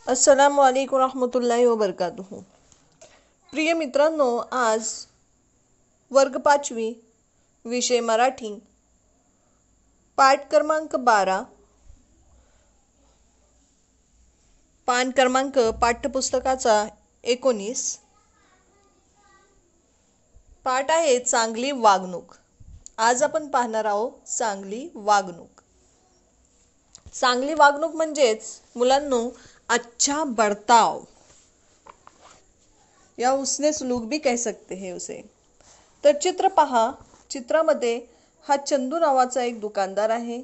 अस्सलामु अलैकुम रहमतुल्लाहि व बरकातुहू। प्रिय मित्रांनो, आज वर्ग 5वी विषय मराठी पाठ क्रमांक 12 पान क्रमांक पाठ्यपुस्तकाचा 19 पाठ आहे चांगली वागणूक। आज आपण पाहणार आहोत चांगली वागणूक। चांगली वागणूक म्हणजेच मुलांनो अच्छा बर्ताव, या उसने सलूक भी कह सकते हैं उसे। तर चित्र पहा। चित्रामध्ये हा चंदू नावाचा एक दुकानदार आहे।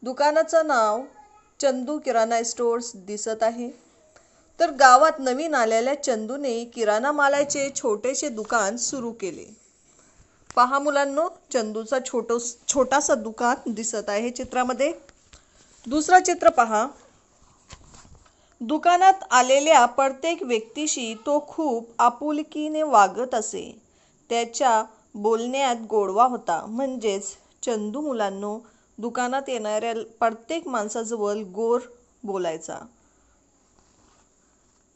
दुकानाचं नाव चंदू किराणा स्टोर्स दिसत आहे। तर गावात नवीन आलेल्या चंदूने किराणा मालाचे छोटेसे दुकान सुरू केले। पहा मुलांनो, चंदूचा छोटासा दुकान दिसत आहे चित्रामध्ये। दुसरा चित्र पहा। दुकानात आलेल्या प्रत्येक व्यक्तीशी तो खूप आपुलकीने वागत असे। त्याच्या बोलण्यात गोडवा होता, म्हणजेच चंदू मुलांनो दुकानात येणाऱ्या प्रत्येक माणसाजवळ गोड बोलायचा।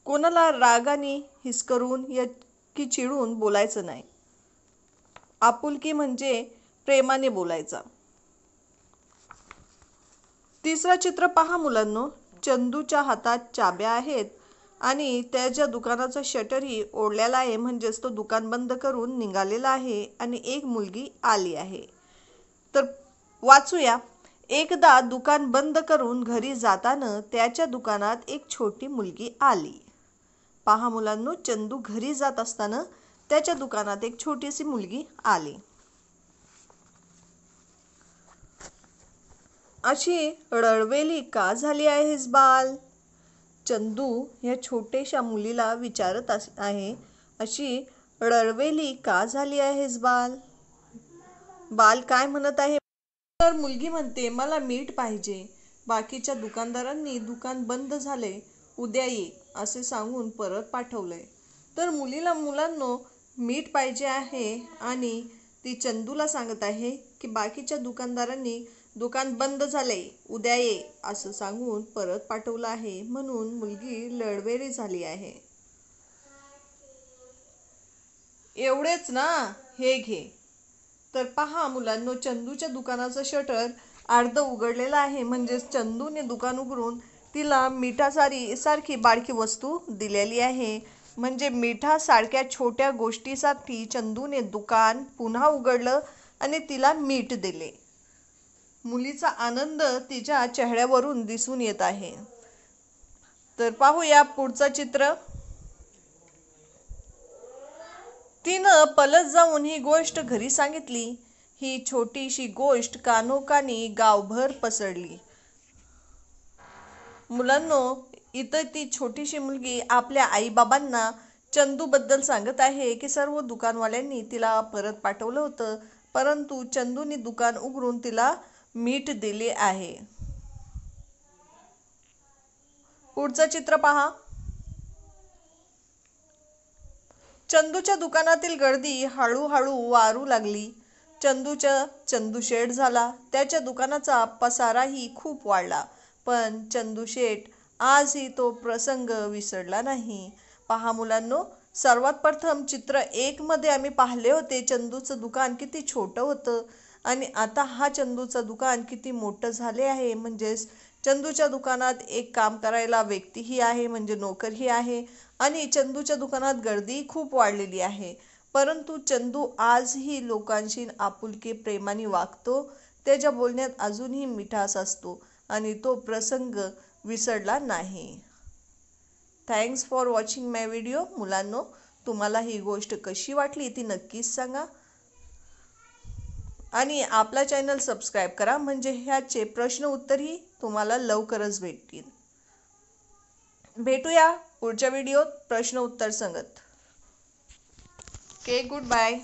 कोणाला रागाने हिसकरून की चिडून बोलायचं नाही। आपुलकी म्हणजे प्रेमाने बोलायचा। तिसरा चित्र पहा मुलांनो। चंदूच्या हातात चाब्या आहेत आणि त्याच्या दुकानाचा शटरही ओढलेला आहे, म्हणजेच तो दुकान बंद करून निघालेला आहे आणि एक मुलगी आली आहे। तर वाचूया। एकदा दुकान बंद करून घरी जाताना त्याच्या दुकानात एक छोटी मुलगी आली। पहा मुलांनो, चंदू घरी जात असताना त्याच्या दुकानात एक छोटीशी मुलगी आली। अशी रडवेली का झाली आहेस बाल? चंदू या छोट्याशा मुलीला विचारत आहे। अशी रडवेली का झाली आहेस बाल? बाल काय म्हणत आहे? तर मुलगी म्हणते, मला मीठ पाहिजे। बाकीच्या दुकानदारांनी दुकान बंद झाले, उद्या ये असे सांगून परत पाठवलंय। तर मुलीला मुलांनो मीठ पाहिजे आहे आणि ती चंदूला सांगत आहे की बाकीच्या दुकानदारांनी दुकान बंद झाले, उद्या ये असं सांगून परत पाठवलं आहे, म्हणून मुलगी लडवेली झाली आहे। एवढेच ना, हे घे। तर पहा मुलांनो, चंदूच्या दुकानाचं शटर अर्ध उघडलेलं आहे, म्हणजेच चंदूने दुकान उघडून तिला मिठासारखी बारकी वस्तू दिलेली आहे। म्हणजे मिठासारख्या छोट्या गोष्टीसाठी चंदूने दुकान पुन्हा उघडलं आणि तिला मीठ दिले। मुलीचा आनंद तिच्या चेहऱ्यावरून दिसून येत आहे। तर पाहूया पुढचं चित्र। तिनं पळत जाऊन ही गोष्ट घरी सांगितली। ही छोटीशी गोष्ट कानोकानी गावभर पसरली। मुलांनो, इथं ती छोटीशी मुलगी आपल्या आईबाबांना चंदूबद्दल सांगत आहे की सर्व दुकानवाल्यांनी तिला परत पाठवलं होतं, परंतु चंदूने दुकान उघडून तिला मीठ दिले आहे। पुढचं चित्र पहा। चंदूच्या दुकानातील गर्दी हळूहळू वाढू लागली। चंदू शेठ झाला। त्याच्या दुकानाचा पसाराही खूप वाढला, पण चंदू शेठ आजही तो प्रसंग विसरला नाही। पहा मुलांनो, सर्वात प्रथम चित्र 1 मध्ये आम्ही पाहिले होते चंदूचं दुकान किती छोटं होतं आणि आता हा चंदूचं दुकान किती मोठं झाले आहे। म्हणजेच चंदूच्या दुकानात एक काम करायला व्यक्तीही आहे, म्हणजे नोकरही आहे, आणि चंदूच्या दुकानात गर्दी खूप वाढलेली आहे। परंतु चंदू आजही लोकांशी आपुलकी प्रेमाने वागतो। त्याच्या बोलण्यात अजूनही मिठास असतो आणि तो प्रसंग विसरला नाही। Thanks for watching my video. मुलांनो, तुम्हाला ही गोष्ट कशी वाटली ती नक्कीच सांगा आणि आपला चॅनल सबस्क्राईब करा, म्हणजे ह्याचे प्रश्न उत्तरही तुम्हाला लवकरच भेटतील। भेटूया पुढच्या व्हिडिओत प्रश्न उत्तर सांगत। Okay, good bye.